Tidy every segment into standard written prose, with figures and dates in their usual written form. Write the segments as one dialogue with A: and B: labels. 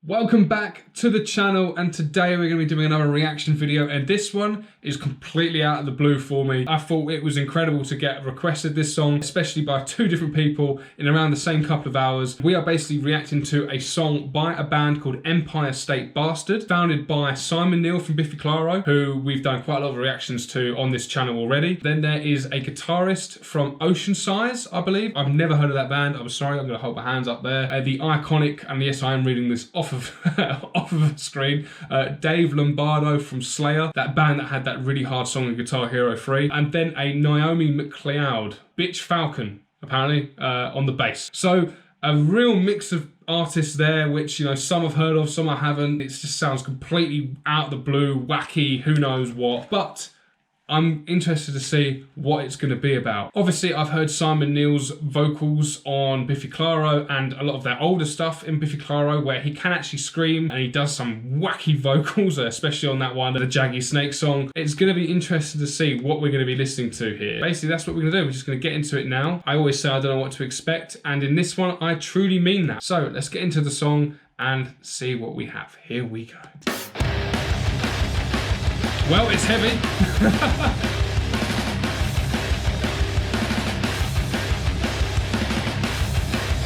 A: Welcome back to the channel, and today we're going to be doing another reaction video, and this one is completely out of the blue for me. I thought it was incredible to get requested this song, especially by two different people in around the same couple of hours. We are basically reacting to a song by a band called Empire State Bastard, founded by Simon Neil from Biffy Clyro, who we've done quite a lot of reactions to on this channel already. Then there is a guitarist from Ocean Size, I believe. I've never heard of that band. I'm sorry, I'm going to hold my hands up there. The iconic, and yes, I am reading this off of a screen, Dave Lombardo from Slayer, that band that had that really hard song in Guitar Hero 3, and then a Naomi McLeod, Bitch Falcon, apparently, on the bass. So a real mix of artists there, which, you know, some I've heard of, some I haven't. It just sounds completely out of the blue, wacky, who knows what. But I'm interested to see what it's going to be about. Obviously, I've heard Simon Neil's vocals on Biffy Clyro and a lot of their older stuff in Biffy Clyro, where he can actually scream and he does some wacky vocals, especially on that one, the Jaggy Snake song. It's going to be interesting to see what we're going to be listening to here. Basically, that's what we're going to do. We're just going to get into it now. I always say I don't know what to expect, and in this one, I truly mean that. So let's get into the song and see what we have. Here we go. Well, it's heavy.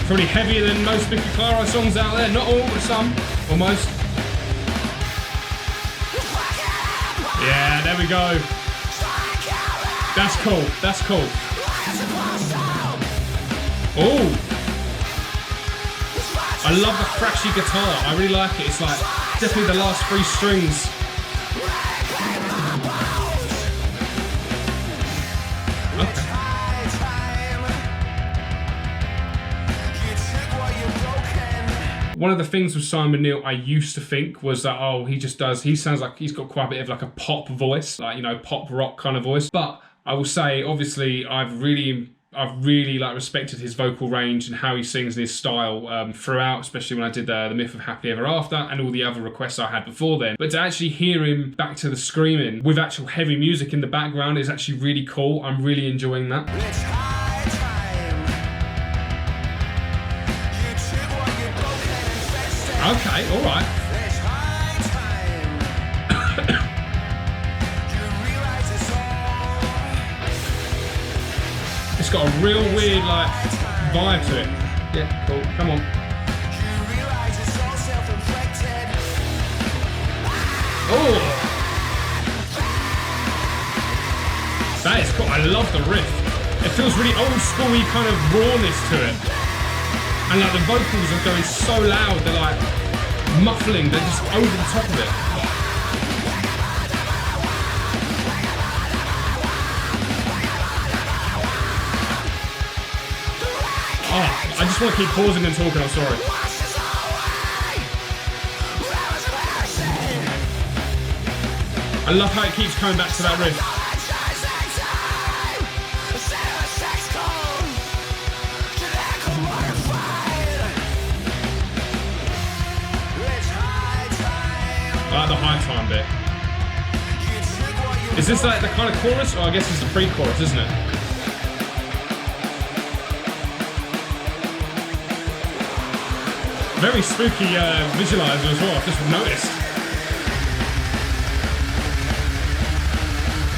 A: Probably heavier than most Biffy Clyro songs out there. Not all, but some. Almost. Yeah, there we go. That's cool. That's cool. Oh. I love the thrashy guitar. I really like it. It's like definitely the last three strings. One of the things with Simon Neil I used to think was that, oh, he sounds like he's got quite a bit of like a pop voice, like, you know, pop rock kind of voice. But I will say, obviously, I've really like respected his vocal range and how he sings and his style throughout, especially when I did the Myth of Happily Ever After and all the other requests I had before then. But to actually hear him back to the screaming with actual heavy music in the background is actually really cool. I'm really enjoying that. Okay, all right. It's got a real weird, like, vibe to it. Yeah, cool. Come on. Oh! That is cool. I love the riff. It feels really old school-y kind of rawness to it. And like the vocals are going so loud, they're like muffling, they're just over the top of it. Oh, I just want to keep pausing and talking, I'm sorry. I love how it keeps coming back to that riff. I like the high time bit. Is this like the kind of chorus? Or I guess it's the pre-chorus, isn't it? Very spooky visualizer as well, I've just noticed.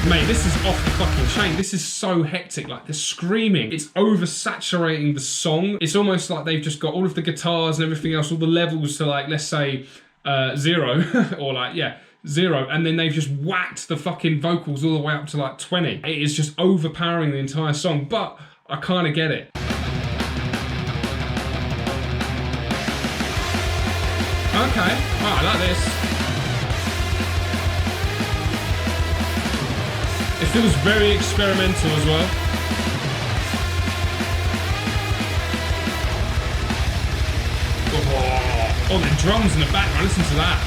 A: Mate, this is off the fucking chain. This is so hectic, like the screaming. It's oversaturating the song. It's almost like they've just got all of the guitars and everything else, all the levels to, like, let's say 0 or like, yeah, 0, and then they've just whacked the fucking vocals all the way up to like 20. It is just overpowering the entire song, but I kind of get it. Okay, right, I like this. It feels very experimental as well. Oh, the drums in the background, listen to that.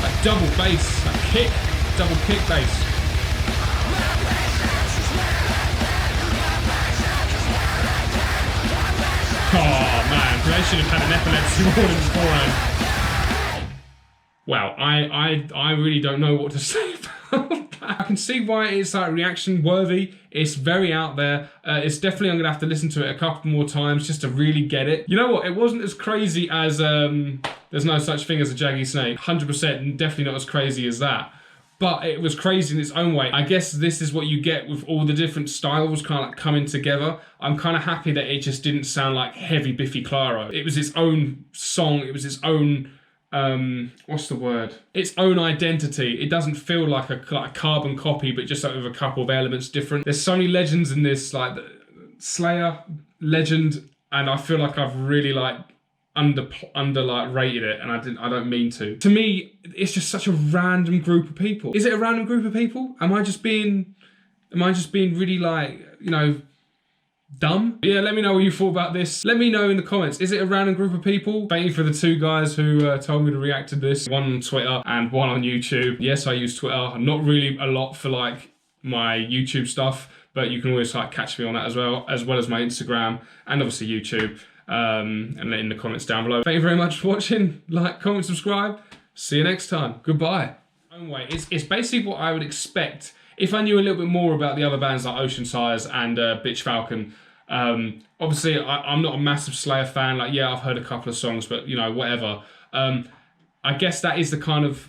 A: That double bass, that kick, double kick bass. Oh man, they should have had an epilepsy warning beforehand. Wow, I really don't know what to say about that. I can see why it's like reaction worthy. It's very out there. It's definitely, I'm gonna have to listen to it a couple more times just to really get it. You know what? It wasn't as crazy as the There's no such thing as a Jaggy Snake. 100%, definitely not as crazy as that. But it was crazy in its own way. I guess this is what you get with all the different styles kind of like coming together. I'm kind of happy that it just didn't sound like heavy Biffy Clyro. It was its own song. It was its own, what's the word? Its own identity. It doesn't feel like a carbon copy, but just like with a couple of elements different. There's so many legends in this, like Slayer, Legend, and I feel like I've really like rated it, and I don't mean to. To me, it's just such a random group of people. Is it a random group of people? Am I just being really like, you know, dumb? Yeah, let me know what you thought about this. Let me know in the comments. Is it a random group of people? Thank you for the 2 guys who told me to react to this. One on Twitter and one on YouTube. Yes, I use Twitter. Not really a lot for like my YouTube stuff, but you can always like catch me on that as well as my Instagram and obviously YouTube. And in the comments down below. Thank you very much for watching. Like, comment, subscribe. See you next time. Goodbye. It's basically what I would expect if I knew a little bit more about the other bands like Ocean Size and Bitch Falcon. Obviously, I'm not a massive Slayer fan. Like, yeah, I've heard a couple of songs, but you know, whatever. I guess that is the kind of